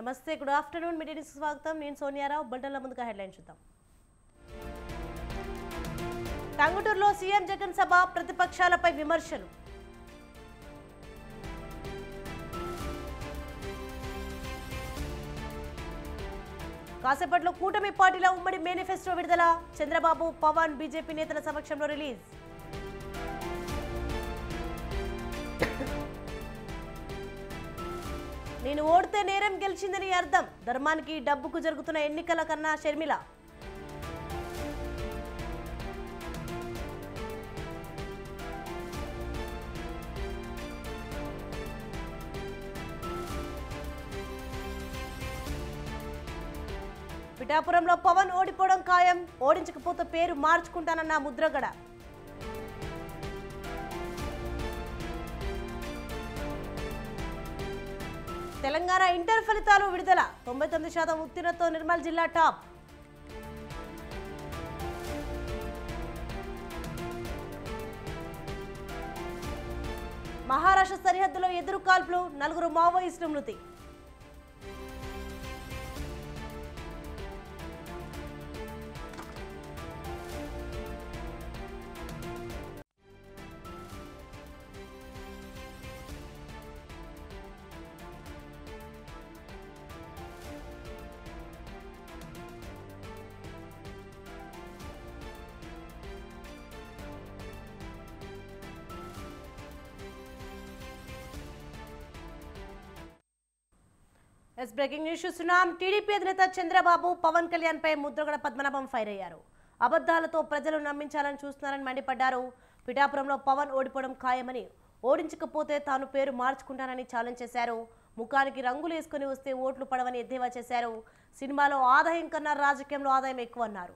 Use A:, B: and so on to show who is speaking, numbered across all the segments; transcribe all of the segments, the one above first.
A: నమస్తే, good afternoon. Media news స్వాగతం. నేను సోనియారావు. బులెటిన్ల ముందుగా హెడ్లైన్ చూద్దాం. టంగుటూరులో సీఎం జగన్ సభ, ప్రతిపక్షాలపై విమర్శలు. కాసేపట్లో కూటమి పార్టీల ఉమ్మడి మేనిఫెస్టో విడుదల. చంద్రబాబు, పవన్, బీజేపీ నేతల సమక్షంలో రిలీజ్. నేను ఓడితే నేరం గెలిచిందని అర్థం. ధర్మానికి డబ్బుకు జరుగుతున్న ఎన్నికల కన్నా షర్మిల. పిఠాపురంలో పవన్ ఓడిపోవడం ఖాయం. ఓడించకపోతే పేరు మార్చుకుంటానన్న ముద్రగడ. తెలంగాణ ఇంటర్ ఫలితాలు విడుదల. 99% ఉత్తీర్ణతో నిర్మల్ జిల్లా టాప్. మహారాష్ట్ర సరిహద్దులో ఎదురు కాల్పులు. 4 మావోయిస్టులు మృతి. బ్రేకింగ్ న్యూస్ చూస్తున్నాం. టీడీపీ అధినేత చంద్రబాబు పవన్ కళ్యాణ్ పై ముద్రగడ పద్మనాభం ఫైర్ అయ్యారు. అబద్ధాలతో ప్రజలు నమ్మించాలని చూస్తున్నారని మండిపడ్డారు. పిఠాపురంలో పవన్ ఓడిపోవడం ఖాయమని, ఓడించకపోతే తాను పేరు మార్చుకుంటానని ఛాలెంజ్ చేశారు. ముఖానికి రంగులు వేసుకుని వస్తే ఓట్లు పడవని ఎద్దేవా చేశారు. సినిమాలో ఆదాయం కన్నా రాజకీయంలో ఆదాయం ఎక్కువ అన్నారు.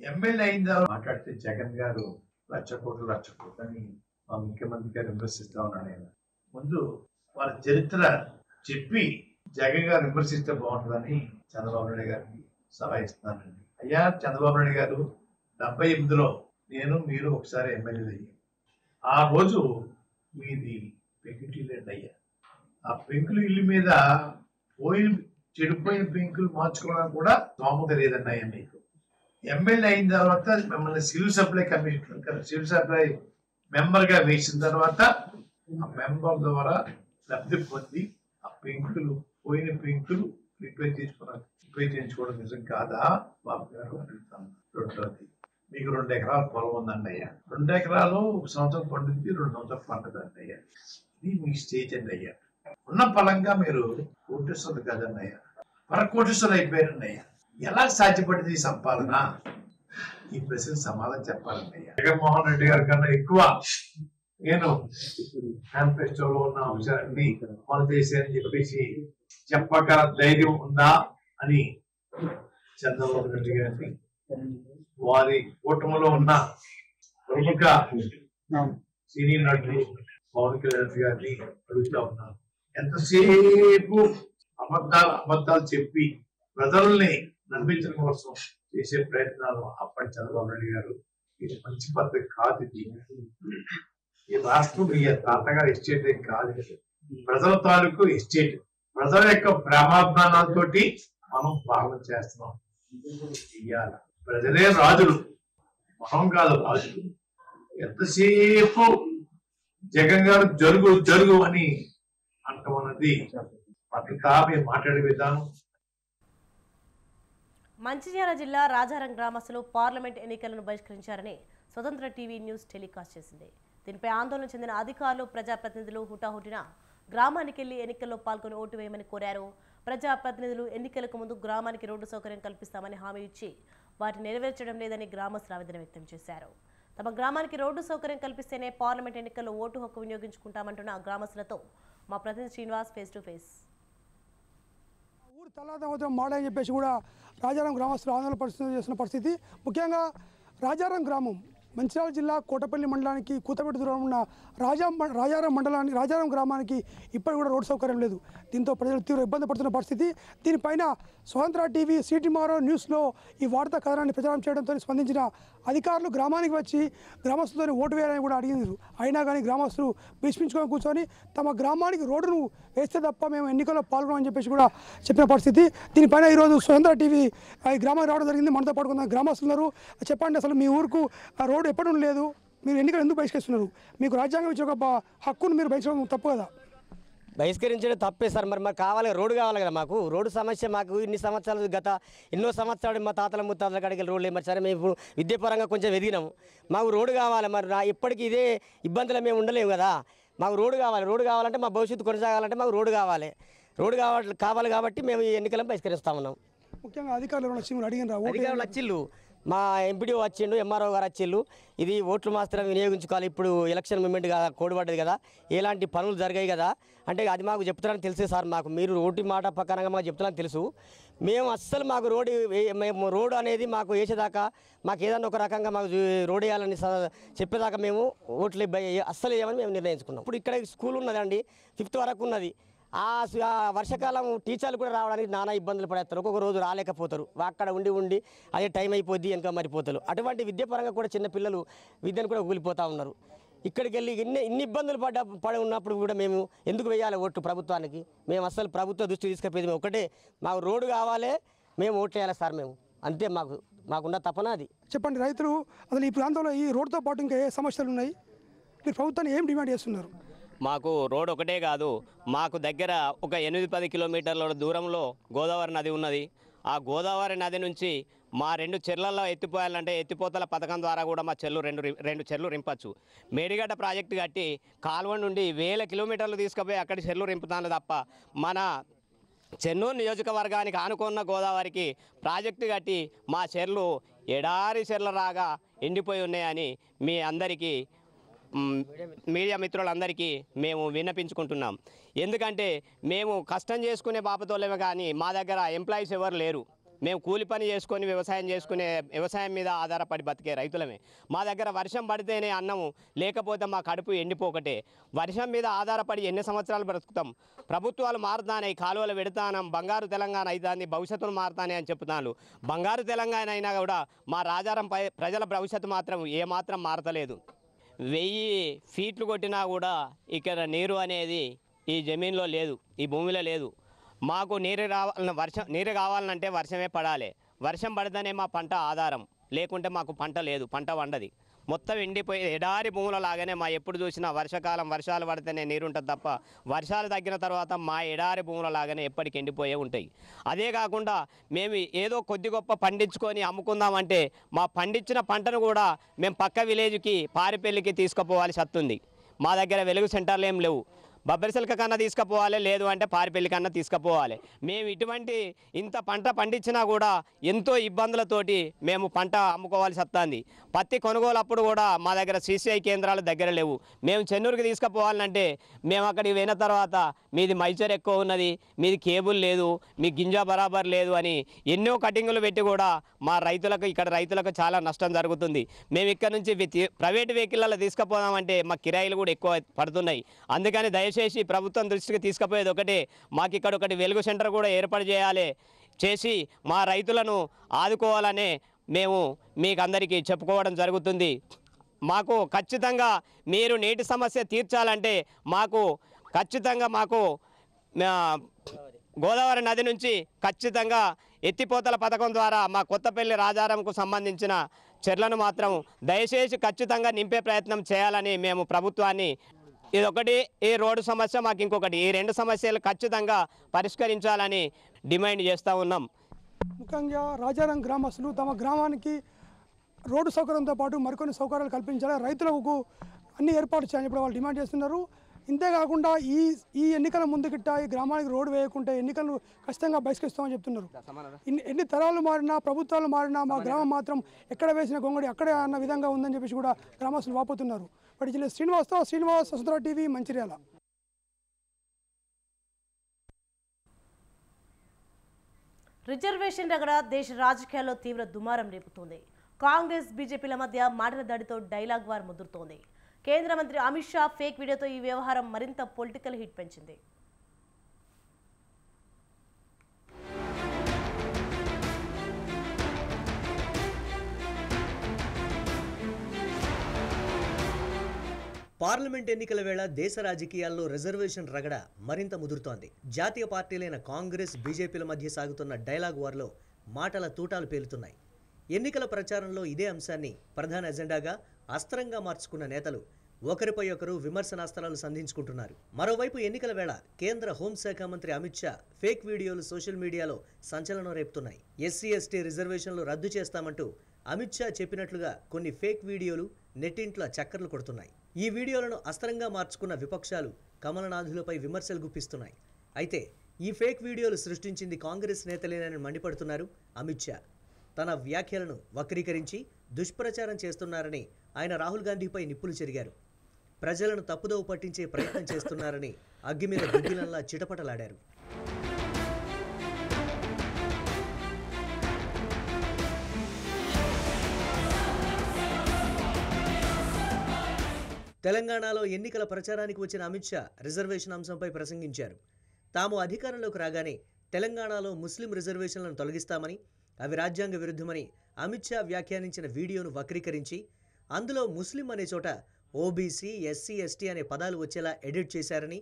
B: ఎమ్మెల్యే అయిన మాట్లాడితే జగన్ గారు లక్ష కోట్లు అని మా ముఖ్యమంత్రి గారు విమర్శిస్తా ఉన్నాడు. ఆయన ముందు వాళ్ళ చరిత్ర చెప్పి జగన్ గారు విమర్శిస్తే బాగుంటుందని చంద్రబాబు నాయుడు గారికి సలహా ఇస్తున్నానండి. అయ్యా చంద్రబాబు నాయుడు గారు, 78లో మీరు ఒకసారి ఎమ్మెల్యేలు అయ్యారు. ఆ రోజు మీది పెంకుటిల్లు అయ్యా. ఆ పెంకులు ఇల్లు మీద చెడిపోయిన పెంకులు మార్చుకోవడానికి కూడా స్తోమత లేదండి అయ్యా మీకు. ఎమ్మెల్యే అయిన తర్వాత మిమ్మల్ని civil supply commissioner, civil supply మెంబర్గా వేసిన తర్వాత ఆ మెంబర్ ద్వారా లబ్ధి పొంది ఆ పెంకులు, పోయిన పెంకులు రిపేర్ చేయించుకోవడం నిజం కాదా బాబు గారు అడుగుతాను. రెండోది, మీకు 2 ఎకరాల పొలం ఉందండి అయ్యా. 2 ఎకరాలు 1 సంవత్సరం పండుద్ది, 2 సంవత్సరాలు పండుదండి అయ్యా. ఇది మీ స్టేజ్ అండి అయ్యా. ఉన్న ఫలంగా మీరు కోటేశ్వరులు కదండి అయ్యా, పరకోటేశ్వరులు అయిపోయారండి అయ్యా. ఎలా సాధ్యపడింది ఈ సంపాదన? ఈ ప్రశ్న సమాధానం చెప్పాలండి అయ్యా. జగన్మోహన్ రెడ్డి గారి కన్నా ఎక్కువ నేను మేనిఫెస్టోలో ఉన్న అంశాన్ని అమలు చేశానని చెప్పేసి చెప్పగల ధైర్యం ఉందా అని చంద్రబాబు నాయుడు గారిని, వారి కూటమిలో ఉన్న ప్రముఖ సినీ నటుడు పవన్ కళ్యాణ్ గారిని అడుగుతా ఉన్నాను. ఎంతసేపు అబద్ధాలు చెప్పి ప్రజల్ని నమ్మించడం కోసం చేసే ప్రయత్నాలు అప్పటి చంద్రబాబు నాయుడు గారు, ఇది మంచి పద్ధతి కాదు. ఈ రాష్ట్రం ఈ తాతగారి ఎస్టేట్ కాదు, ప్రజల తాలూకు ఎస్టేట్. ప్రజల యొక్క ప్రేమాభిమానాలతో మనం పాలన చేస్తున్నాం. ఇయ్యాల ప్రజలే రాజులు, మనం కాదు రాజులు. ఎంతసేపు జగన్ గారు జరుగు అని అంటమన్నది పద్ధత మేము మాట్లాడే విధానం.
A: మంచిర్యాల జిల్లా రాజారం గ్రామస్తులు పార్లమెంట్ ఎన్నికలను బహిష్కరించారని స్వతంత్ర టీవీ న్యూస్ టెలికాస్ట్ చేసింది. దీనిపై ఆందోళన చెందిన అధికారులు, ప్రజాప్రతినిధులు హుటాహుటిన గ్రామానికి వెళ్లి ఎన్నికల్లో పాల్గొని ఓటు వేయమని కోరారు. ప్రజాప్రతినిధులు ఎన్నికలకు ముందు గ్రామానికి రోడ్డు సౌకర్యం కల్పిస్తామని హామీ ఇచ్చి వాటిని నెరవేర్చడం లేదని గ్రామస్తులు ఆవేదన వ్యక్తం చేశారు. తమ గ్రామానికి రోడ్డు సౌకర్యం కల్పిస్తేనే పార్లమెంట్ ఎన్నికల్లో ఓటు హక్కు వినియోగించుకుంటామంటున్న గ్రామస్తులతో మా ప్రతినిధి శ్రీనివాస్ ఫేస్ టు ఫేస్.
C: ఊరు తల్లాదం మాడని చెప్పేసి కూడా రాజారం గ్రామస్తులు ఆందోళన చేస్తున్న పరిస్థితి. ముఖ్యంగా రాజారం గ్రామం మంచిర్యాల జిల్లా కోటపల్లి మండలానికి కూతపేట దూరం ఉన్న రాజారం గ్రామానికి ఇప్పటికి కూడా రోడ్ సౌకర్యం లేదు. దీంతో ప్రజలు తీవ్ర ఇబ్బంది పడుతున్న పరిస్థితి. దీనిపైన స్వతంత్ర టీవీ సిటీ టుమారో న్యూస్లో ఈ వార్తా కథనాన్ని ప్రచారం చేయడంతో స్పందించిన అధికారులు గ్రామానికి వచ్చి గ్రామస్తులతో ఓటు వేయాలని కూడా అడిగినారు. అయినా కానీ గ్రామస్తులు భీష్మించుకొని కూర్చొని తమ గ్రామానికి రోడ్డును వేస్తే తప్ప మేము ఎన్నికల్లో పాల్గొనమని చెప్పేసి కూడా చెప్పిన పరిస్థితి. దీనిపైన ఈరోజు స్వతంత్ర టీవీ ఈ గ్రామానికి రావడం జరిగింది. మనతో పాటుకున్న గ్రామస్తున్నారు. చెప్పండి, అసలు మీ ఊరుకు ఆ రోడ్డు ఎప్పటి లేదు, మీరు ఎన్నికలు ఎందుకు బహిష్కరిస్తున్నారు? మీకు రాజ్యాంగం ఇచ్చే ఒక హక్కును మీరు బహిష్కరించడం తప్పు కదా?
D: బహిష్కరించడం తప్పే సార్. మరి కావాలి, రోడ్డు కావాలి కదా. మాకు రోడ్డు సమస్య మాకు ఇన్ని సంవత్సరాలు, ఎన్నో సంవత్సరాలు మా తాతల ముత్తాతల కాడికి రోడ్లు మరి సరే మేము ఇప్పుడు విద్యాపరంగా కొంచెం ఎదిగినాము. మాకు రోడ్డు కావాలి. మరి ఇప్పటికీ ఇదే ఇబ్బందులు మేము ఉండలేము కదా. మాకు రోడ్డు కావాలి. రోడ్డు కావాలంటే మా భవిష్యత్తు కొనసాగాలంటే మాకు రోడ్డు కావాలి. రోడ్డు కావాలి కాబట్టి మేము ఈ ఎన్నికలను బహిష్కరిస్తా ఉన్నాం.
C: ముఖ్యంగా అధికారులు
D: అధికారులు వచ్చిళ్ళు, మా ఎంపీడీ వచ్చిండు, ఎంఆర్ఓ గారు వచ్చిళ్ళు. ఇది ఓట్లు మాత్రం వినియోగించుకోవాలి. ఇప్పుడు ఎలక్షన్ మూమెంట్ కోడిపడ్డది కదా, ఎలాంటి పనులు జరిగాయి కదా అంటే అది మాకు చెప్తారని తెలుసు సార్. మాకు మీరు ఓటు మాట పక్కనంగా మాకు చెప్తారని తెలుసు. మేము అస్సలు మాకు రోడ్డు అనేది మాకు వేసేదాకా మాకు ఏదన్నా ఒక రకంగా మాకు రోడ్ వేయాలని చెప్పేదాకా మేము ఓట్లు అస్సలు వేయమని మేము నిర్ణయించుకున్నాం. ఇప్పుడు ఇక్కడ స్కూల్ ఉన్నదండి, 5th వరకు ఉన్నది. ఆ వర్షాకాలం టీచర్లు కూడా రావడానికి నానా ఇబ్బందులు పడేస్తారు. ఒక్కొక్క రోజు రాలేకపోతారు. అక్కడ ఉండి అదే టైం అయిపోద్ది, వెనక మరిపోతారు. అటువంటి విద్యాపరంగా కూడా చిన్న పిల్లలు విద్యను కూడా ఊగిపోతూ ఉన్నారు. ఇక్కడికి వెళ్ళి ఇన్ని ఇబ్బందులు పడి ఉన్నప్పుడు కూడా మేము ఎందుకు వేయాలి ఓటు ప్రభుత్వానికి? మేము అస్సలు ప్రభుత్వ దృష్టి తీసుకుపోయేది ఒకటే, మాకు రోడ్డు కావాలి, మేము ఓట్లు వేయాలి సార్. మేము అంతే, మాకున్న తపన అది.
C: చెప్పండి, రైతులు అసలు ఈ ప్రాంతంలో ఈ రోడ్డుతో పాటు ఇంకా ఏ సమస్యలు ఉన్నాయి? మీరు ప్రభుత్వాన్ని ఏం డిమాండ్ చేస్తున్నారు?
E: మాకు రోడ్ ఒకటే కాదు, మాకు దగ్గర ఒక 8-10 కిలోమీటర్ల దూరంలో గోదావరి నది ఉన్నది. ఆ గోదావరి నది నుంచి మా 2 చెర్లలో ఎత్తిపోయాలంటే ఎత్తిపోతల పథకం ద్వారా కూడా మా రెండు చెర్లు రింపచ్చు. మేడిగడ్డ ప్రాజెక్టు కట్టి కాలువ నుండి 1000 కిలోమీటర్లు తీసుకుపోయి అక్కడి చెర్లు రింపుతాను తప్ప మన చెన్నూరు నియోజకవర్గానికి ఆనుకున్న గోదావరికి ప్రాజెక్టు కట్టి మా చెర్లు ఎడారి చెర్ల రాగా ఎండిపోయి ఉన్నాయని మీ అందరికీ మీడియా మిత్రులందరికీ మేము విన్నపించుకుంటున్నాం. ఎందుకంటే మేము కష్టం చేసుకునే బాపతోళ్ళమే కానీ మా దగ్గర ఎంప్లాయీస్ ఎవరు లేరు. మేము కూలి పని చేసుకొని వ్యవసాయం మీద ఆధారపడి బతికే రైతులమే. మా దగ్గర వర్షం పడితేనే అన్నము, లేకపోతే మా కడుపు ఎండిపోకటే. వర్షం మీద ఆధారపడి ఎన్ని సంవత్సరాలు బ్రతుకుతాం? ప్రభుత్వాలు మారుతానే, కాలువలు పెడతానం, బంగారు తెలంగాణ అవుతుంది, భవిష్యత్తును మారుతానే అని చెప్తున్నాను. బంగారు తెలంగాణ అయినా కూడా మా రాజారం ప్రజల భవిష్యత్తు మాత్రం ఏమాత్రం మారతలేదు. 1000 ఫీట్లు కొట్టినా కూడా ఇక్కడ నీరు అనేది ఈ జమీన్లో లేదు, ఈ భూమిలో లేదు. మాకు నీరు కావాలంటే వర్షమే పడాలి. వర్షం పడితేనే మా పంట ఆధారం, లేకుంటే మాకు పంట లేదు, పంట వండది. మొత్తం ఎండిపోయి ఎడారి భూముల లాగానే మా ఎప్పుడు చూసినా వర్షాకాలం వర్షాలు పడితేనే నీరు ఉంటుంది తప్ప వర్షాలు తగ్గిన తర్వాత మా ఎడారి భూముల లాగానే ఎప్పటికి ఎండిపోయే ఉంటాయి. అదే కాకుండా మేము ఏదో కొద్ది గొప్ప పండించుకొని అమ్ముకుందామంటే మా పండించిన పంటను కూడా మేము పక్క విలేజ్కి పారిపల్లికి తీసుకుపోవాల్సి వస్తుంది. మా దగ్గర వెలుగు సెంటర్లు ఏం లేవు. బబ్బరిసెలక కన్నా తీసుకుపోవాలి, లేదు అంటే పారిపల్లి కన్నా తీసుకుపోవాలి. మేము ఇంత పంట పండించినా కూడా ఎంతో ఇబ్బందులతోటి మేము పంట అమ్ముకోవాల్సి వస్తుంది. పత్తి కొనుగోలప్పుడు కూడా మా దగ్గర CCI కేంద్రాలు దగ్గర లేవు. మేము చెన్నూరుకి తీసుకుపోవాలంటే మేము అక్కడికి పోయిన తర్వాత మీది మైచర్ ఎక్కువ ఉన్నది, మీది కేబుల్ లేదు, మీ గింజ బరాబర్ లేదు అని ఎన్నో కటింగులు పెట్టి కూడా మా ఇక్కడ రైతులకు చాలా నష్టం జరుగుతుంది. మేము ఇక్కడ నుంచి ప్రైవేట్ వెహికల్లో తీసుకుపోదామంటే మా కిరాయిలు కూడా ఎక్కువ పడుతున్నాయి. అందుకని దయచేసి ప్రభుత్వం దృష్టికి తీసుకుపోయేది ఒకటే, మాకు ఇక్కడ ఒకటి వెలుగు సెంటర్ కూడా ఏర్పాటు చేసి మా రైతులను ఆదుకోవాలనే మేము మీకు అందరికీ చెప్పుకోవడం జరుగుతుంది. మాకు ఖచ్చితంగా మీరు నీటి సమస్య తీర్చాలంటే ఖచ్చితంగా గోదావరి నది నుంచి ఖచ్చితంగా ఎత్తిపోతల పథకం ద్వారా మా కొత్తపల్లి రాజారంకు సంబంధించిన చెర్లను మాత్రం దయచేసి ఖచ్చితంగా నింపే ప్రయత్నం చేయాలని మేము ప్రభుత్వాన్ని, ఇదొకటి ఈ రోడ్డు సమస్య, మాకు ఇంకొకటి, ఈ 2 సమస్యలు ఖచ్చితంగా పరిష్కరించాలని డిమాండ్ చేస్తూ ఉన్నాం.
C: ముఖ్యంగా రాజారం గ్రామస్తులు తమ గ్రామానికి రోడ్డు సౌకర్యంతో పాటు మరికొన్ని సౌకర్యాలు కల్పించాలి, రైతులకు అన్ని ఏర్పాటు చేయాలని ఇప్పుడు వాళ్ళు డిమాండ్ చేస్తున్నారు. ఇంతేకాకుండా ఈ ఎన్నికల ముందుకిట్ట ఈ గ్రామానికి రోడ్డు వేయకుంటే ఎన్నికలు ఖచ్చితంగా బహిష్కరిస్తామని చెప్తున్నారు. ఎన్ని తరాలు మారినా, ప్రభుత్వాలు మారినా మా గ్రామం మాత్రం ఎక్కడ వేసిన గొంగడి అక్కడే అన్న విధంగా ఉందని చెప్పేసి కూడా గ్రామస్తులు వాపోతున్నారు. వాటి జిల్లా శ్రీనివాస్, స్వతంత్ర టీవీ, మంచిర్యాల.
A: రిజర్వేషన్ రగడ దేశ రాజకీయాల్లో తీవ్ర దుమారం రేపుతోంది. కాంగ్రెస్ బీజేపీల మధ్య మాటల దాడితో డైలాగ్ వార్ ముదురుతోంది. కేంద్ర మంత్రి అమిత్ షా ఫేక్ వీడియోతో ఈ వ్యవహారం మరింత పొలిటికల్ హిట్ పెంచింది.
F: పార్లమెంట్ ఎన్నికల వేళ దేశ రాజకీయాల్లో రిజర్వేషన్ రగడ మరింత ముదురుతోంది. జాతీయ పార్టీలైన కాంగ్రెస్ బీజేపీల మధ్య సాగుతున్న డైలాగ్ వార్లో మాటల తూటాలు పేలుతున్నాయి. ఎన్నికల ప్రచారంలో ఇదే అంశాన్ని ప్రధాన ఎజెండాగా అస్త్రంగా మార్చుకున్న నేతలు ఒకరిపై ఒకరు విమర్శనాస్త్రాలు సంధించుకుంటున్నారు. మరోవైపు ఎన్నికల వేళ కేంద్ర హోంశాఖ మంత్రి అమిత్ షా ఫేక్ వీడియోలు సోషల్ మీడియాలో సంచలనం రేపుతున్నాయి. ఎస్సీ ఎస్టీ రిజర్వేషన్లు రద్దు చేస్తామంటూ అమిత్ షా చెప్పినట్లుగా కొన్ని ఫేక్ వీడియోలు నెట్టింట్లో చక్కర్లు కొడుతున్నాయి. ఈ వీడియోలను అస్త్రంగా మార్చుకున్న విపక్షాలు కమలనాథులపై విమర్శలు గుప్పిస్తున్నాయి. అయితే ఈ ఫేక్ వీడియోలు సృష్టించింది కాంగ్రెస్ నేతలేనని మండిపడుతున్నారు అమిత్ షా. తన వ్యాఖ్యలను వక్రీకరించి దుష్ప్రచారం చేస్తున్నారని ఆయన రాహుల్ గాంధీపై నిప్పులు చెరిగారు. ప్రజలను తప్పుదోవ పట్టించే ప్రయత్నం చేస్తున్నారని అగ్గి మీద గుగ్గిలంలా చిటపటలాడారు. తెలంగాణలో ఎన్నికల ప్రచారానికి వచ్చిన అమిత్ షా రిజర్వేషన్ అంశంపై ప్రసంగించారు. తాము అధికారంలోకి రాగానే తెలంగాణలో ముస్లిం రిజర్వేషన్లను తొలగిస్తామని, అవి రాజ్యాంగ విరుద్ధమని అమిత్ షా వ్యాఖ్యానించిన వీడియోను వక్రీకరించి అందులో ముస్లిం అనే చోట ఓబీసీ, ఎస్సీ, ఎస్టీ అనే పదాలు వచ్చేలా ఎడిట్ చేశారని,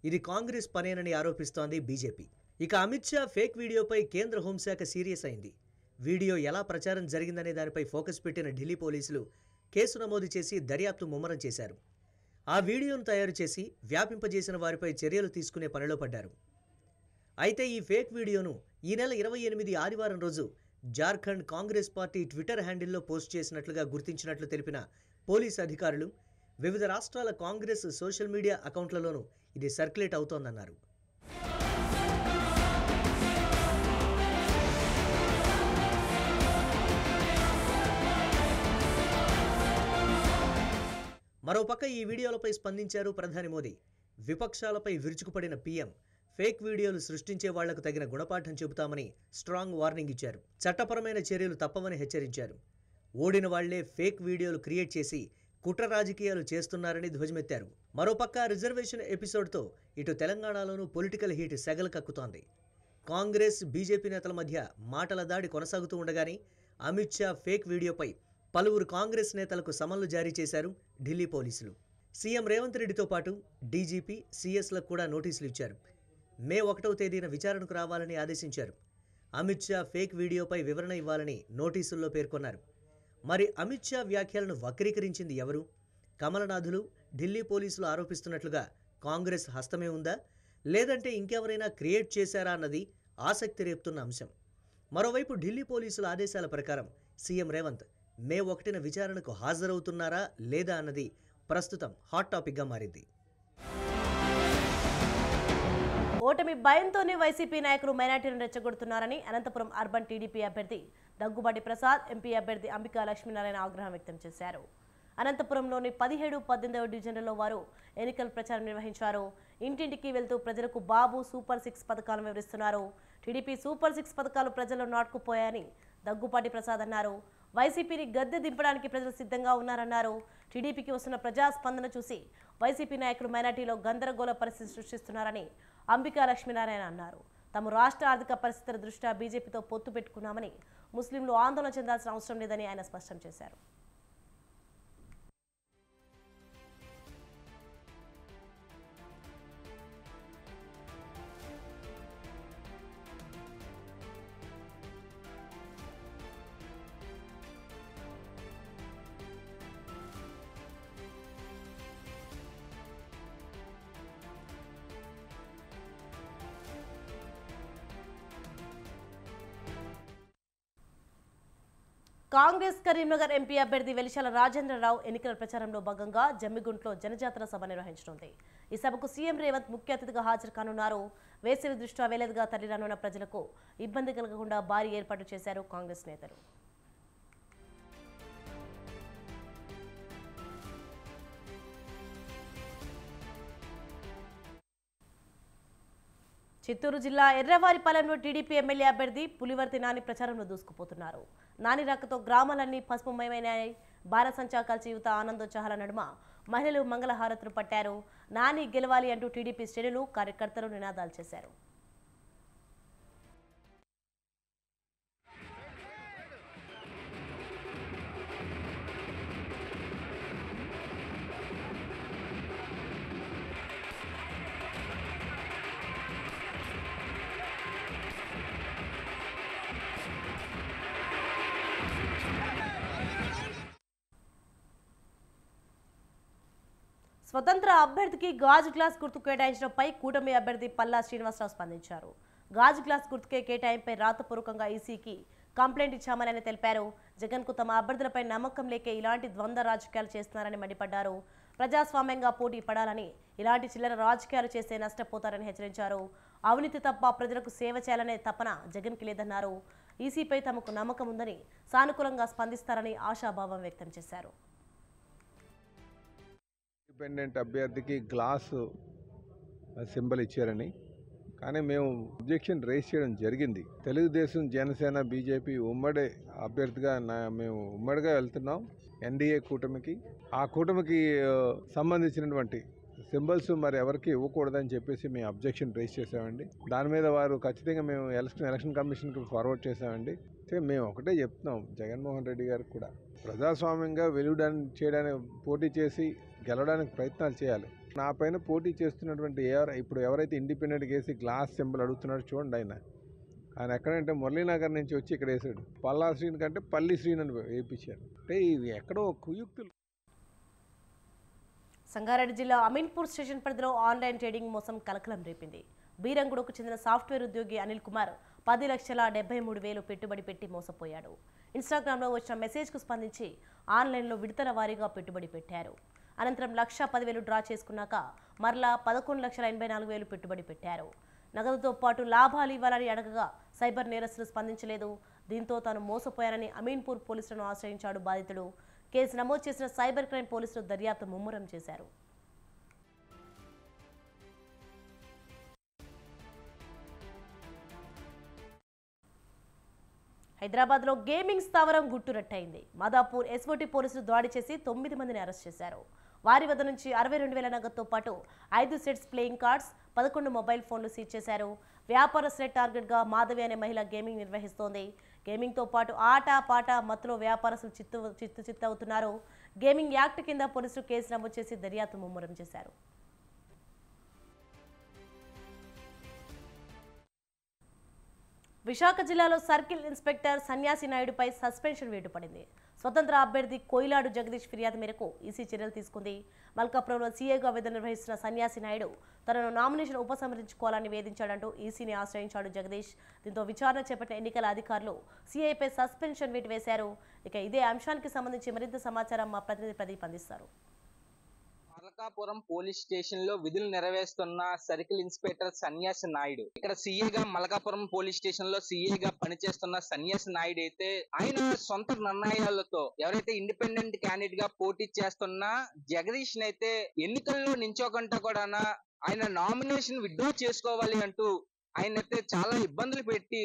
F: ఇది కాంగ్రెస్ పనేనని ఆరోపిస్తోంది బీజేపీ. ఇక అమిత్ షా ఫేక్ వీడియోపై కేంద్ర హోంశాఖ సీరియస్ అయింది. వీడియో ఎలా ప్రచారం జరిగిందనే దానిపై ఫోకస్ పెట్టిన ఢిల్లీ పోలీసులు కేసు నమోదు చేసి దర్యాప్తు ముమ్మరం చేశారు. ఆ వీడియోను తయారు చేసి వ్యాపింపజేసిన వారిపై చర్యలు తీసుకునే పనిలో పడ్డారు. అయితే ఈ ఫేక్ వీడియోను ఈ నెల 28 ఆదివారం రోజు జార్ఖండ్ కాంగ్రెస్ పార్టీ ట్విట్టర్ హ్యాండిల్లో పోస్ట్ చేసినట్లుగా గుర్తించినట్లు తెలిపిన పోలీసు అధికారులు వివిధ రాష్ట్రాల కాంగ్రెస్ సోషల్ మీడియా అకౌంట్లలోనూ ఇది సర్క్యులేట్ అవుతోందన్నారు. మరోపక్క ఈ వీడియోలపై స్పందించారు ప్రధాని మోదీ. విపక్షాలపై విరుచుకుపడిన పీఎం ఫేక్ వీడియోలు సృష్టించే వాళ్లకు తగిన గుణపాఠం చెబుతామని స్ట్రాంగ్ వార్నింగ్ ఇచ్చారు. చట్టపరమైన చర్యలు తప్పవని హెచ్చరించారు. ఓడిన వాళ్లే ఫేక్ వీడియోలు క్రియేట్ చేసి కుట్ర రాజకీయాలు చేస్తున్నారని ధ్వజమెత్తారు. మరోపక్క రిజర్వేషన్ ఎపిసోడ్తో ఇటు తెలంగాణలోనూ పొలిటికల్ హీట్ సెగలు కక్కుతోంది. కాంగ్రెస్ బీజేపీ నేతల మధ్య మాటల దాడి కొనసాగుతూ ఉండగానే అమిత్ షా ఫేక్ వీడియోపై పలువురు కాంగ్రెస్ నేతలకు సమన్లు జారీ చేశారు ఢిల్లీ పోలీసులు. సీఎం రేవంత్ రెడ్డితో పాటు డీజీపీ, సీఎస్లకు కూడా నోటీసులు ఇచ్చారు. మే 1వ తేదీన విచారణకు రావాలని ఆదేశించారు. అమిత్ షా ఫేక్ వీడియోపై వివరణ ఇవ్వాలని నోటీసుల్లో పేర్కొన్నారు. మరి అమిత్ షా వ్యాఖ్యలను వక్రీకరించింది ఎవరు? కమలనాథులు, ఢిల్లీ పోలీసులు ఆరోపిస్తున్నట్లుగా కాంగ్రెస్ హస్తమే ఉందా, లేదంటే ఇంకెవరైనా క్రియేట్ చేశారా అన్నది ఆసక్తి రేపుతున్న అంశం. మరోవైపు ఢిల్లీ పోలీసుల ఆదేశాల ప్రకారం సీఎం రేవంత్ మే 1న విచారణకు హాజరవుతున్నారా లేదా అన్నది ప్రస్తుతం హాట్ టాపిక్గా మారింది.
A: ఓటమి భయంతోనే వైసీపీ నాయకులు మైనార్టీలను రెచ్చగొడుతున్నారని అనంతపురం అర్బన్ టీడీపీ అభ్యర్థి దగ్గుబాటి ప్రసాద్, ఎంపీ అభ్యర్థి అంబికా లక్ష్మీనారాయణ ఆగ్రహం వ్యక్తం చేశారు. అనంతపురంలోని 17, 18వ డివిజన్లలో వారు ఎన్నికల ప్రచారం నిర్వహించారు. ఇంటింటికి వెళ్తూ ప్రజలకు బాబు సూపర్ 6 పథకాలను వివరిస్తున్నారు. టీడీపీ సూపర్ 6 పథకాలు ప్రజల్లో నాటుకుపోయాయని దగ్గుబాటి ప్రసాద్ అన్నారు. వైసీపీని గద్దె దింపడానికి ప్రజలు సిద్ధంగా ఉన్నారన్నారు. టీడీపీకి వస్తున్న ప్రజాస్పందన చూసి వైసీపీ నాయకులు మైనార్టీలో గందరగోళ పరిస్థితి సృష్టిస్తున్నారని అంబికా లక్ష్మీనారాయణ అన్నారు. తాము రాష్ట్ర ఆర్థిక పరిస్థితుల దృష్ట్యా బీజేపీతో పొత్తు పెట్టుకున్నామని, ముస్లింలు ఆందోళన చెందాల్సిన అవసరం లేదని ఆయన స్పష్టం చేశారు. కాంగ్రెస్ కరీంనగర్ ఎంపీ అభ్యర్థి వెలిశాల రాజేంద్రరావు ఎన్నికల ప్రచారంలో భాగంగా జమ్మిగుంట్లో జనజాతర సభ నిర్వహించనుంది. ఈ సభకు సీఎం రేవంత్ ముఖ్య అతిథిగా హాజరు కానున్నారు. వేసవి దృష్ట్యా వేలేదుగా తరలిరానున్న ప్రజలకు ఇబ్బంది కలగకుండా భారీ ఏర్పాట్లు చేశారు కాంగ్రెస్ నేతలు. చిత్తూరు జిల్లా ఎర్రవారిపాలెంలో టీడీపీ ఎమ్మెల్యే అభ్యర్థి పులివర్తి నాని ప్రచారంలో దూసుకుపోతున్నారు. నాని రాకతో గ్రామాలన్నీ పసుపుమయమైనాయి. బాణసంచా కాల్చి యువత ఆనందోత్సాహాల నడుమ మహిళలు మంగళహారతులు పట్టారు. నాని గెలవాలి అంటూ టీడీపీ శ్రేణులు కార్యకర్తలు నినాదాలు చేశారు. స్వతంత్ర అభ్యర్థికి గాజు గ్లాస్ గుర్తు కేటాయించడంపై కూటమి అభ్యర్థి పల్లా శ్రీనివాసరావు స్పందించారు. గాజు గ్లాస్ గుర్తుకే కేటాయింపై రాతపూర్వకంగా ఈసీకి కంప్లైంట్ ఇచ్చామని ఆయన తెలిపారు. జగన్కు తమ అభ్యర్థులపై నమ్మకం లేకే ఇలాంటి ద్వంద్వ రాజకీయాలు చేస్తున్నారని మండిపడ్డారు. ప్రజాస్వామ్యంగా పోటీ పడాలని ఇలాంటి చిల్లర రాజకీయాలు చేస్తే నష్టపోతారని హెచ్చరించారు. అవినీతి తప్ప ప్రజలకు సేవ చేయాలనే తపన జగన్కి లేదన్నారు. ఈసీపై తమకు నమ్మకం ఉందని, సానుకూలంగా స్పందిస్తారని ఆశాభావం వ్యక్తం చేశారు.
G: ఇండిపెండెంట్ అభ్యర్థికి గ్లాస్ సింబల్ ఇచ్చారని, కానీ మేము అబ్జెక్షన్ రేస్ చేయడం జరిగింది. తెలుగుదేశం, జనసేన, బీజేపీ ఉమ్మడి అభ్యర్థిగా మేము ఉమ్మడిగా వెళ్తున్నాం ఎన్డీఏ కూటమికి. ఆ కూటమికి సంబంధించినటువంటి సింబల్స్ మరి ఎవరికి ఇవ్వకూడదని చెప్పేసి మేము అబ్జెక్షన్ రేస్ చేసామండి. దాని మీద వారు ఖచ్చితంగా మేము ఎలక్షన్ కమిషన్కి ఫార్వర్డ్ చేసామండి. మేము ఒకటే చెప్తున్నాం జగన్మోహన్ రెడ్డి గారికి కూడా, ప్రజాస్వామ్యంగా చేయడానికి పోటీ చేసి గెలవడానికి ప్రయత్నాలు చేయాలి. నా పైన పోటీ చేస్తున్నటువంటి ఇప్పుడు ఎవరైతే ఇండిపెండెంట్గా వేసి గ్లాస్ సింబల్ అడుగుతున్నాడో చూడండి, ఆయన ఎక్కడంటే మురళీనగర్ నుంచి వచ్చి ఇక్కడ వేసాడు. పల్లా శ్రీని కంటే పల్లి శ్రీని అని వేయించారు. అంటే ఇవి ఎక్కడో కుయుక్తులు.
A: సంగారెడ్డి జిల్లా అమీన్పూర్ స్టేషన్ పరిధిలో ఆన్లైన్ ట్రేడింగ్ మోసం కలకలం రేపింది. బీరంగుడుకు చెందిన సాఫ్ట్వేర్ ఉద్యోగి అనిల్ కుమార్ 10,73,000 పెట్టుబడి పెట్టి మోసపోయాడు. ఇన్స్టాగ్రామ్లో వచ్చిన మెసేజ్కు స్పందించి ఆన్లైన్లో విడతల వారీగా పెట్టుబడి పెట్టారు. అనంతరం 1,10,000 డ్రా చేసుకున్నాక మరలా 11,84,000 పెట్టుబడి పెట్టారు. నగదుతో పాటు లాభాలు ఇవ్వాలని అడగగా సైబర్ నేరస్తులు స్పందించలేదు. దీంతో తాను మోసపోయానని అమీన్పూర్ పోలీసులను ఆశ్రయించాడు బాధితుడు. కేసు నమోదు చేసిన సైబర్ క్రైమ్ పోలీసులు దర్యాప్తు ముమ్మరం చేశారు. హైదరాబాద్లో గేమింగ్ స్థావరం గుట్టురట్టయింది. మాదాపూర్ ఎస్ఓటీ పోలీసులు దాడి చేసి 9 మందిని అరెస్ట్ చేశారు. వారి వద్ద నుంచి 62,000 నగదుతో పాటు 5 సెట్స్ ప్లేయింగ్ కార్డ్స్, 11 మొబైల్ ఫోన్లు సీజ్ చేశారు. వ్యాపారస్తులే టార్గెట్గా మాధవి అనే మహిళ గేమింగ్ నిర్వహిస్తోంది. గేమింగ్తో పాటు ఆట పాట మత్తులో వ్యాపారస్తులు చిత్తవుతున్నారు. గేమింగ్ యాక్ట్ కింద పోలీసులు కేసు నమోదు చేసి దర్యాప్తు ముమ్మరం చేశారు. విశాఖ జిల్లాలో సర్కిల్ ఇన్స్పెక్టర్ సన్యాసి నాయుడుపై సస్పెన్షన్ వేటు పడింది. స్వతంత్ర అభ్యర్థి కోయిలాడు జగదీష్ ఫిర్యాదు మేరకు ఈసీ చర్యలు తీసుకుంది. మల్కాపురంలో సీఏగా విధులు నిర్వహిస్తున్న సన్యాసి నాయుడు తనను నామినేషన్ ఉపసంహరించుకోవాలని వేధించాడంటూ ఈసీని ఆశ్రయించాడు జగదీష్. దీంతో విచారణ చేపట్టిన ఎన్నికల అధికారులు సీఐపై సస్పెన్షన్ వేటు వేశారు. ఇక ఇదే అంశానికి సంబంధించి మరింత సమాచారం మా ప్రతినిధి ప్రదీప్ అందిస్తారు.
H: మల్కాపురం పోలీస్ స్టేషన్ లో విధులు నెరవేరుస్తున్న సర్కిల్ ఇన్స్పెక్టర్ సన్యాసి నాయుడు, ఇక్కడ సీఏగా మల్కాపురం పోలీస్ స్టేషన్ లో సీఏగా పనిచేస్తున్న సన్యాసి నాయుడు అయితే ఆయన సొంత నిర్ణయాలతో ఎవరైతే ఇండిపెండెంట్ క్యాండిడేట్ గా పోటీ చేస్తున్న జగదీష్ అయితే ఎన్నికల్లో నించోకుండా కూడా ఆయన నామినేషన్ విత్డ్రా చేసుకోవాలి అంటూ ఆయనైతే చాలా ఇబ్బందులు పెట్టి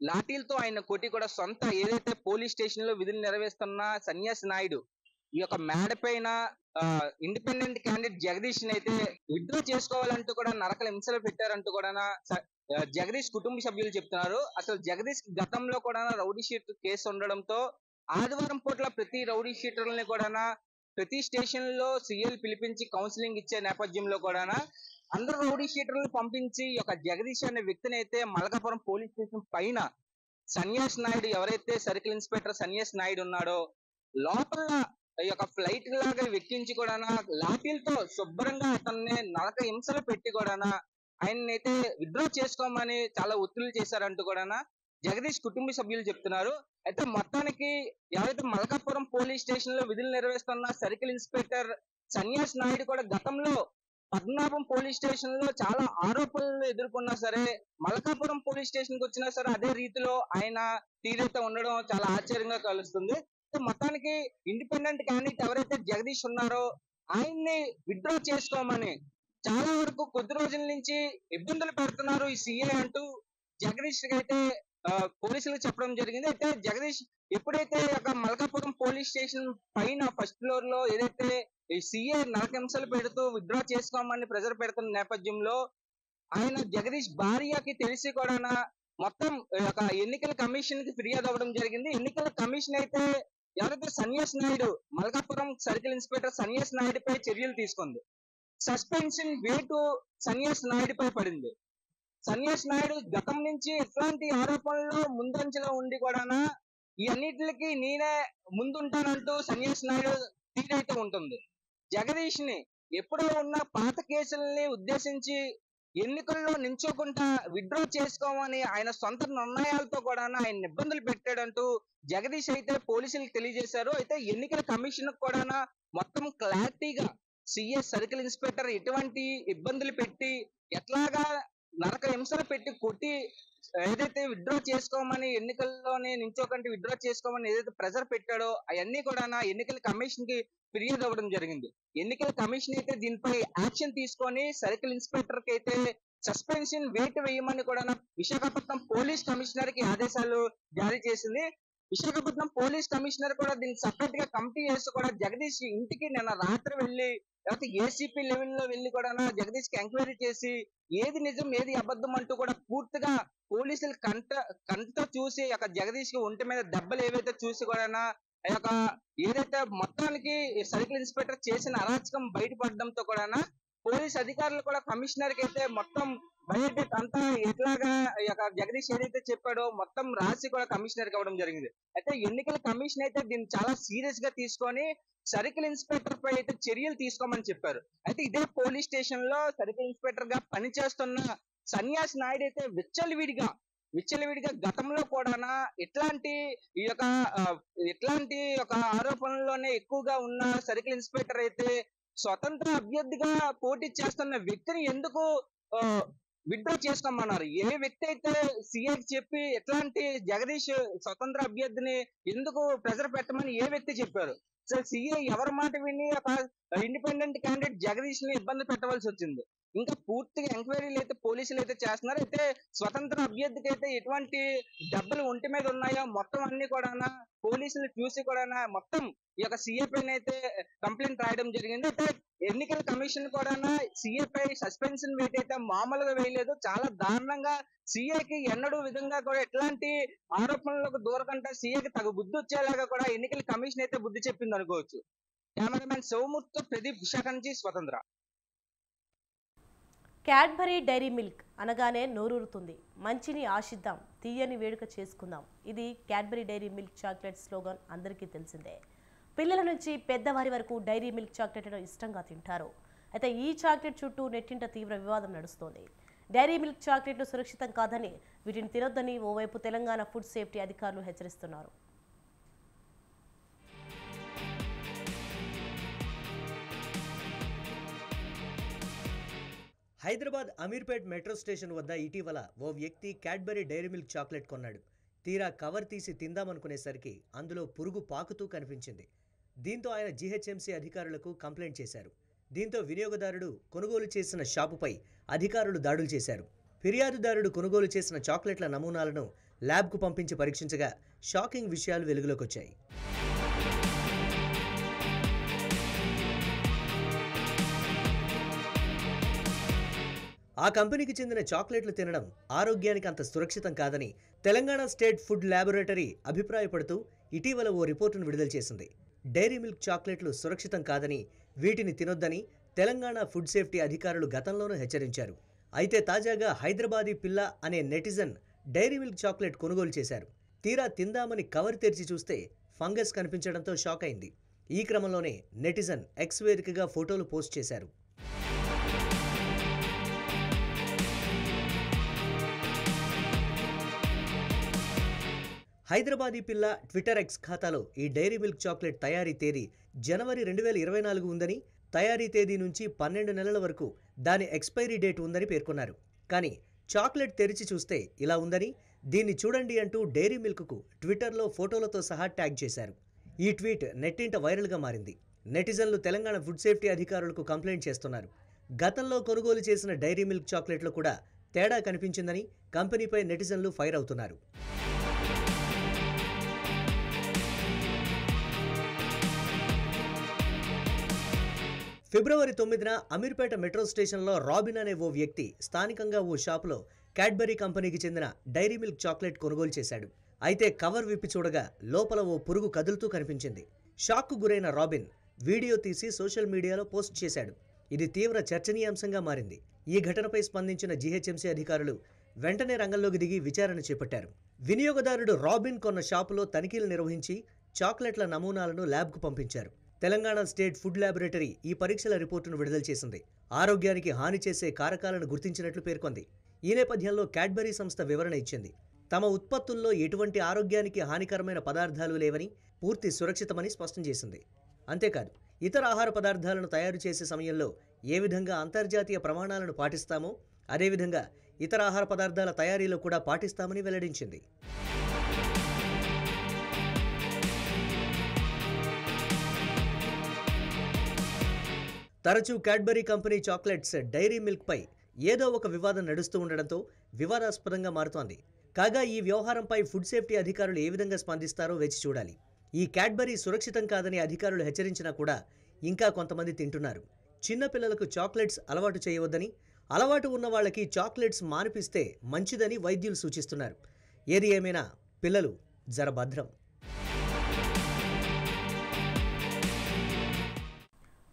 H: లాఠీలతో ఆయన కొట్టి కూడా సొంత ఏదైతే పోలీస్ స్టేషన్ లో విధులు నెరవేరుస్తున్న సన్యాసి నాయుడు ఈ యొక్క మేడ పైన ఇండిపెండెంట్ క్యాండిడేట్ జగదీష్ అయితే విత్డ్రా చేసుకోవాలంటూ కూడా నరకల హింసలు పెట్టారంటూ కూడా జగదీష్ కుటుంబ సభ్యులు చెప్తున్నారు. అసలు జగదీష్ గతంలో కూడా రౌడీ షీటర్ కేసు ఉండడంతో ఆదివారం పూట్ల ప్రతి రౌడీ షీటర్లని కూడా ప్రతి స్టేషన్ లో సీఎల్ పిలిపించి కౌన్సిలింగ్ ఇచ్చే నేపథ్యంలో కూడా అందరు రౌడీ షీటర్లను పంపించి ఈ యొక్క జగదీష్ అనే వ్యక్తిని అయితే మల్కాపురం పోలీస్ స్టేషన్ పైన సన్యాసి నాయుడు ఎవరైతే సర్కిల్ ఇన్స్పెక్టర్ సన్యాసి నాయుడు ఉన్నాడో లోపల ఈ యొక్క ఫ్లైట్ లాగా వెక్కించి కూడా లాఠీలతో శుభ్రంగా అతన్ని నరక హింసలు పెట్టి కూడా ఆయనైతే విత్డ్రా చేసుకోమని చాలా ఒత్తిళ్లు చేశారంటూ కూడా జగదీష్ కుటుంబ సభ్యులు చెప్తున్నారు. అయితే మొత్తానికి ఎవరైతే మల్కాపురం పోలీస్ స్టేషన్ లో విధులు నిర్వహిస్తున్న సర్కిల్ ఇన్స్పెక్టర్ సన్యాసి నాయుడు కూడా గతంలో పద్మనాభం పోలీస్ స్టేషన్ లో చాలా ఆరోపణలు ఎదుర్కొన్నా సరే మల్కాపురం పోలీస్ స్టేషన్ కి వచ్చినా సరే అదే రీతిలో ఆయన తీరైతే ఉండడం చాలా ఆశ్చర్యంగా కలుస్తుంది. మొత్తానికి ఇండిపెండెంట్ క్యాండిడేట్ ఎవరైతే జగదీష్ ఉన్నారో ఆయన్ని విత్డ్రా చేసుకోమని చాలా వరకు కొద్ది రోజుల నుంచి ఇబ్బందులు పెడుతున్నారు ఈ సీఏ అంటూ జగదీష్ అయితే పోలీసులకు చెప్పడం జరిగింది. అయితే జగదీష్ ఎప్పుడైతే ఒక మల్కాపురం పోలీస్ స్టేషన్ పైన ఫస్ట్ ఫ్లోర్ లో ఏదైతే ఈ సీఏ నరకంసలు పెడుతూ విత్డ్రా చేసుకోమని ప్రెజర్ పెడుతున్న నేపథ్యంలో ఆయన జగదీష్ భార్యకి తెలిసి కూడా మొత్తం ఒక ఎన్నికల కమిషన్ కి ఫిర్యాదు అవ్వడం జరిగింది. ఎన్నికల కమిషన్ అయితే ఎవరైతే సన్యాస్ నాయుడు మల్కాపురం సర్కిల్ ఇన్స్పెక్టర్ సన్యాస్ నాయుడు పై చర్యలు తీసుకుంది. సస్పెన్షన్ వేటు సన్యాస్ నాయుడు పై పడింది. సన్యాస్ నాయుడు గతం నుంచి ఇట్లాంటి ఆరోపణల్లో ముందంజలో ఉండి కూడా ఈ అన్నిటికి నేనే ముందుంటానంటూ సన్యాస్ నాయుడు తీరైతే ఉంటుంది. జగదీష్ ని ఎప్పుడో ఉన్న పాత కేసుల్ని ఉద్దేశించి ఎన్నికల్లో నించోకుండా విత్డ్రా చేసుకోమని ఆయన సొంత నిర్ణయాలతో కూడా ఆయన ఇబ్బందులు పెట్టాడంటూ జగదీష్ అయితే పోలీసులకు తెలియజేశారు. అయితే ఎన్నికల కమిషన్ కూడా మొత్తం క్లారిటీగా సిఎస్ సర్కిల్ ఇన్స్పెక్టర్ ఎటువంటి ఇబ్బందులు పెట్టి ఎట్లాగా నరక హింసలు పెట్టి కొట్టి ఏదైతే విత్డ్రా చేసుకోమని ఎన్నికల్లోనే నించోకంటే విత్డ్రా చేసుకోమని ఏదైతే ప్రెజర్ పెట్టాడో అవన్నీ కూడా ఎన్నికల కమిషన్ కి ఫిర్యాదు అవ్వడం జరిగింది. ఎన్నికల కమిషన్ అయితే దీనిపై యాక్షన్ తీసుకొని సర్కిల్ ఇన్స్పెక్టర్ కి అయితే సస్పెన్షన్ వేటు వేయమని కూడా విశాఖపట్నం పోలీస్ కమిషనర్ కి ఆదేశాలు జారీ చేసింది. విశాఖపట్నం పోలీస్ కమిషనర్ కూడా దీనికి సపరేట్ గా కమిటీ చేసి కూడా జగదీష్ ఇంటికి నిన్న రాత్రి వెళ్లి లేకపోతే ఏసీపీ లెవెల్లో వెళ్లి కూడా జగదీష్ కి ఎంక్వైరీ చేసి ఏది నిజం ఏది అబద్ధం అంటూ కూడా పూర్తిగా పోలీసులు కంట చూసి జగదీష్ కి ఒంటి మీద దెబ్బలు ఏవైతే చూసి కూడా ఏదైతే మొత్తానికి సర్కిల్ ఇన్స్పెక్టర్ చేసిన అరాచకం బయటపడడంతో కూడా పోలీస్ అధికారులు కూడా కమిషనర్ కి అయితే మొత్తం బయోడేట్ అంతా ఎట్లాగా జగదీష్ ఏదైతే చెప్పాడో మొత్తం రాసి కూడా కమిషనర్ కి ఇవ్వడం జరిగింది. అయితే ఎన్నికల కమిషన్ అయితే దీన్ని చాలా సీరియస్ గా తీసుకొని సర్కిల్ ఇన్స్పెక్టర్ పై అయితే చర్యలు తీసుకోమని చెప్పారు. అయితే ఇదే పోలీస్ స్టేషన్ లో సర్కిల్ ఇన్స్పెక్టర్ గా పనిచేస్తున్న సన్యాస్ నాయుడు అయితే విచ్చలవిడిగా గతంలో కూడా ఇట్లాంటి ఆరోపణల్లోనే ఎక్కువగా ఉన్న సర్కిల్ ఇన్స్పెక్టర్ అయితే స్వతంత్ర అభ్యర్థిగా పోటీ చేస్తున్న వ్యక్తిని ఎందుకు విత్డ్రా చేసుకోమన్నారు? ఏ వ్యక్తి అయితే సీఏకి చెప్పి ఎట్లాంటి జగదీష్ స్వతంత్ర అభ్యర్థిని ఎందుకు ప్రెజర్ పెట్టమని ఏ వ్యక్తి చెప్పారు? సో సీఏ ఎవరి మాట విని ఇండిపెండెంట్ క్యాండిడేట్ జగదీష్ ని ఇబ్బంది పెట్టవలసి వచ్చింది. ఇంకా పూర్తిగా ఎంక్వైరీలు అయితే పోలీసులు అయితే చేస్తున్నారు. అయితే స్వతంత్ర అభ్యర్థికి అయితే ఎటువంటి దెబ్బలు ఒంటి మీద ఉన్నాయో మొత్తం అన్ని కూడా పోలీసులు చూసి కూడా మొత్తం ఈ సీఏ పైన అయితే కంప్లైంట్ రాయడం జరిగింది. అయితే ఎన్నికల కమిషన్ కూడా సీఏ పై సస్పెన్షన్ వేట్ అయితే మామూలుగా వేయలేదు, చాలా దారుణంగా సీఏకి ఎన్నడూ విధంగా కూడా ఎట్లాంటి ఆరోపణలకు దూరకంటే సీఏకి తగు బుద్ధి వచ్చేలాగా కూడా ఎన్నికల కమిషన్ అయితే బుద్ధి చెప్పింది అనుకోవచ్చు. కెమెరామెన్ శివమూర్తితో ప్రదీప్, విశాఖ నుంచి స్వతంత్ర.
A: క్యాడ్బరీ డైరీ మిల్క్ అనగానే నోరూరుతుంది. మంచిని ఆశిద్దాం, తీయని వేడుక చేసుకుందాం. ఇది Cadbury Dairy Milk chocolate slogan అందరికీ తెలిసిందే. పిల్లల నుంచి పెద్దవారి వరకు డైరీ మిల్క్ చాక్లెట్లను ఇష్టంగా తింటారు. అయితే ఈ చాక్లెట్ చుట్టూ నెట్టింట తీవ్ర వివాదం నడుస్తోంది. డైరీ మిల్క్ చాక్లెట్లు సురక్షితం కాదని, వీటిని తినొద్దని ఓవైపు తెలంగాణ ఫుడ్ సేఫ్టీ అధికారులు హెచ్చరిస్తున్నారు.
F: హైదరాబాద్ అమీర్పేట్ మెట్రో స్టేషన్ వద్ద ఇటీవల ఓ వ్యక్తి క్యాడ్బరీ డైరీ మిల్క్ చాక్లెట్ కొన్నాడు. తీరా కవర్ తీసి తిందామనుకునేసరికి అందులో పురుగు పాకుతూ కనిపించింది. దీంతో ఆయన జీహెచ్ఎంసీ అధికారులకు కంప్లైంట్ చేశారు. దీంతో వినియోగదారుడు కొనుగోలు చేసిన షాపుపై అధికారులు దాడులు చేశారు. ఫిర్యాదుదారుడు కొనుగోలు చేసిన చాక్లెట్ల నమూనాలను ల్యాబ్కు పంపించి పరీక్షించగా షాకింగ్ విషయాలు వెలుగులోకొచ్చాయి. ఆ కంపెనీకి చెందిన చాక్లెట్లు తినడం ఆరోగ్యానికి అంత సురక్షితం కాదని తెలంగాణ స్టేట్ ఫుడ్ ల్యాబొరేటరీ అభిప్రాయపడుతూ ఇటీవల ఓ రిపోర్టును విడుదల చేసింది. డైరీ మిల్క్ చాక్లెట్లు సురక్షితం కాదని, వీటిని తినొద్దని తెలంగాణ ఫుడ్ సేఫ్టీ అధికారులు గతంలోనూ హెచ్చరించారు. అయితే తాజాగా హైదరాబాదీ పిల్ల అనే నెటిజన్ డైరీ మిల్క్ చాక్లెట్ కొనుగోలు చేశారు. తీరా తిందామని కవర్ తెరిచి చూస్తే ఫంగస్ కనిపించడంతో షాక్ అయింది. ఈ క్రమంలోనే నెటిజన్ ఎక్స్ వేదికగా ఫోటోలు పోస్ట్ చేశారు. హైదరాబాదీ పిల్ల ట్విట్టర్ ఎక్స్ ఖాతాలో ఈ డైరీ మిల్క్ చాక్లెట్ తయారీ తేదీ జనవరి 2024 ఉందని, తయారీ తేదీ నుంచి 12 నెలల వరకు దాని ఎక్స్పైరీ డేట్ ఉందని పేర్కొన్నారు. కానీ చాక్లెట్ తెరిచి చూస్తే ఇలా ఉందని, దీన్ని చూడండి అంటూ డైరీ మిల్క్కు ట్విట్టర్లో ఫోటోలతో సహా ట్యాగ్ చేశారు. ఈ ట్వీట్ నెట్టింట వైరల్గా మారింది. నెటిజన్లు తెలంగాణ ఫుడ్ సేఫ్టీ అధికారులకు కంప్లైంట్ చేస్తున్నారు. గతంలో కొనుగోలు చేసిన డైరీ మిల్క్ చాక్లెట్లు కూడా తేడా కనిపించిందని కంపెనీపై నెటిజన్లు ఫైర్ అవుతున్నారు. ఫిబ్రవరి 9న అమీర్పేట మెట్రో స్టేషన్లో రాబిన్ అనే ఓ వ్యక్తి స్థానికంగా ఓ షాపులో క్యాడ్బరీ కంపెనీకి చెందిన డైరీ మిల్క్ చాక్లెట్ కొనుగోలు చేశాడు. అయితే కవర్ విప్పి చూడగా లోపల ఓ పురుగు కదులుతూ కనిపించింది. షాక్కు గురైన రాబిన్ వీడియో తీసి సోషల్ మీడియాలో పోస్ట్ చేశాడు. ఇది తీవ్ర చర్చనీయాంశంగా మారింది. ఈ ఘటనపై స్పందించిన జీహెచ్ఎంసీ అధికారులు వెంటనే రంగంలోకి దిగి విచారణ చేపట్టారు. వినియోగదారుడు రాబిన్ కొన్న షాపులో తనిఖీలు నిర్వహించి చాక్లెట్ల నమూనాలను ల్యాబ్కు పంపించారు. తెలంగాణ స్టేట్ ఫుడ్ ల్యాబొరేటరీ ఈ పరీక్షల రిపోర్టును విడుదల చేసింది. ఆరోగ్యానికి హాని చేసే కారకాలను గుర్తించినట్లు పేర్కొంది. ఈ నేపథ్యంలో క్యాడ్బరీ సంస్థ వివరణ ఇచ్చింది. తమ ఉత్పత్తుల్లో ఎటువంటి ఆరోగ్యానికి హానికరమైన పదార్థాలు లేవని, పూర్తి సురక్షితమని స్పష్టం చేసింది. అంతేకాదు, ఇతర ఆహార పదార్థాలను తయారు చేసే సమయంలో ఏ విధంగా అంతర్జాతీయ ప్రమాణాలను పాటిస్తామో అదేవిధంగా ఇతర ఆహార పదార్థాల తయారీలో కూడా పాటిస్తామని వెల్లడించింది. తరచూ క్యాడ్బరీ కంపెనీ చాక్లెట్స్ డైరీ మిల్క్పై ఏదో ఒక వివాదం నడుస్తూ ఉండడంతో వివాదాస్పదంగా మారుతోంది. కాగా ఈ వ్యవహారంపై ఫుడ్ సేఫ్టీ అధికారులు ఏ విధంగా స్పందిస్తారో వేచి చూడాలి. ఈ క్యాడ్బరీ సురక్షితం కాదని అధికారులు హెచ్చరించినా కూడా ఇంకా కొంతమంది తింటున్నారు. చిన్నపిల్లలకు చాక్లెట్స్ అలవాటు చేయవద్దని, అలవాటు ఉన్న వాళ్ళకి చాక్లెట్స్ మానిపిస్తే మంచిదని వైద్యులు సూచిస్తున్నారు. ఏది ఏమైనా పిల్లలు జరభద్రం.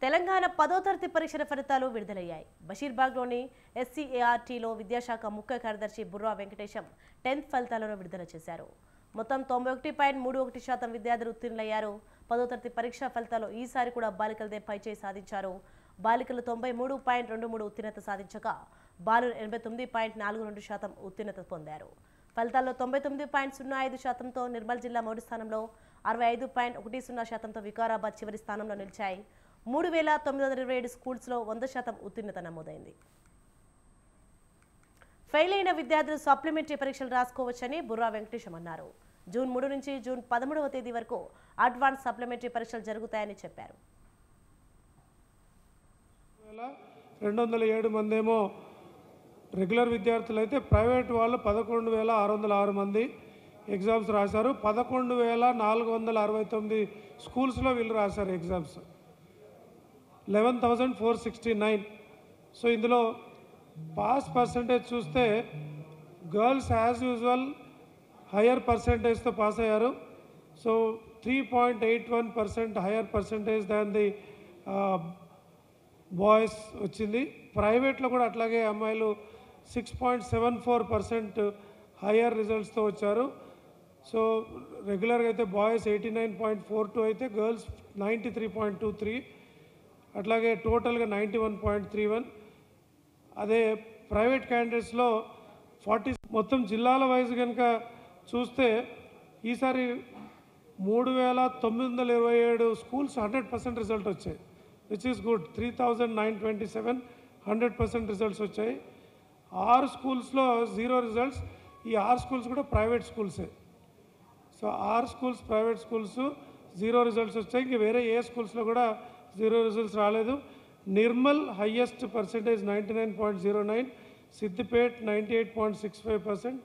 A: తెలంగాణ 10వ తరగతి పరీక్షల ఫలితాలు విడుదలయ్యాయి. బషీర్బాగ్లోని SCARTలో విద్యాశాఖ ముఖ్య కార్యదర్శి బుర్రా వెంకటేశం 10th ఫలితాలను విడుదల చేశారు. మొత్తం 91.31% విద్యార్థులు ఉత్తీర్ణులయ్యారు. 10వ తరగతి పరీక్షా ఫలితాల్లో ఈసారి కూడా బాలికలదే పైచేయి సాధించారు. బాలికలు 93.23 ఉత్తీర్ణత సాధించగా బాలురు 89.42% ఉత్తీర్ణత పొందారు. ఫలితాల్లో 99.05%తో నిర్మల్ జిల్లా మొదటి స్థానంలో, 65.10%తో వికారాబాద్ చివరి స్థానంలో నిలిచాయి. 3,927 స్కూల్స్లో 100% ఉత్తీర్ణత నమోదైంది. ఫెయిల్ అయిన విద్యార్థులు సప్లిమెంటరీ పరీక్షలు రాసుకోవచ్చని బుర్రా వెంకటేశం అన్నారు. జూన్ 3 నుంచి జూన్ 13వ తేదీ వరకు అడ్వాన్స్ సప్లిమెంటరీ పరీక్షలు జరుగుతాయని చెప్పారు.
I: 207 మంది ఏమో రెగ్యులర్ విద్యార్థులు అయితే ప్రైవేట్ వాళ్ళు 11,606 మంది ఎగ్జామ్స్ రాశారు. 11,469 స్కూల్స్లో వీళ్ళు రాశారు ఎగ్జామ్స్. 11,469. సో ఇందులో పాస్ పర్సంటేజ్ చూస్తే గర్ల్స్ యాజ్ యూజువల్ హయ్యర్ పర్సంటేజ్తో పాస్ అయ్యారు. So 3.81% higher percentage than the boys వచ్చింది. ప్రైవేట్లో కూడా అట్లాగే అమ్మాయిలు 6.74% హయ్యర్ రిజల్ట్స్తో వచ్చారు. సో రెగ్యులర్గా అయితే బాయ్స్ 89.42 అయితే గర్ల్స్ 93.23, అట్లాగే టోటల్గా 91.31. అదే ప్రైవేట్ క్యాండిడేట్స్లో 40. మొత్తం జిల్లాల వైజ్ కనుక చూస్తే ఈసారి 3,927 స్కూల్స్ 100% రిజల్ట్ వచ్చాయి, విచ్ ఈస్ గుడ్. 3,927 100% రిజల్ట్స్ వచ్చాయి. 6 స్కూల్స్లో 0 రిజల్ట్స్. ఈ 6 స్కూల్స్ కూడా ప్రైవేట్ స్కూల్సే. So 6 schools private schools 0 results వచ్చాయి. ఇంక వేరే ఏ స్కూల్స్లో కూడా 0 రిజల్ట్స్ రాలేదు. నిర్మల్ హయ్యెస్ట్ పర్సంటేజ్ 99.09, సిద్దిపేట్ 98.65%,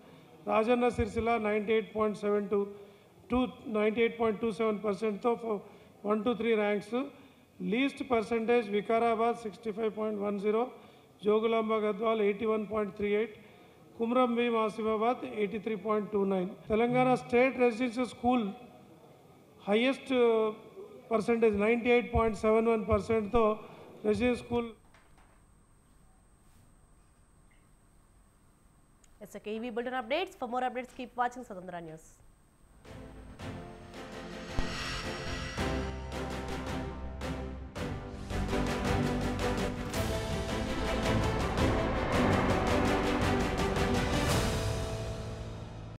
I: రాజన్న సిరిసిల్ల 98.27%తో 1 to 3 ranks. Least percentage Vikarabad 65.10, Jogulamba Gadwal 81.38, Kumram Bheem Asifabad 83.29. Telangana state residential school highest percentage 98.71%తో residential school.
A: It's a KV Bulletin updates. For more updates, keep watching Swatandhra News.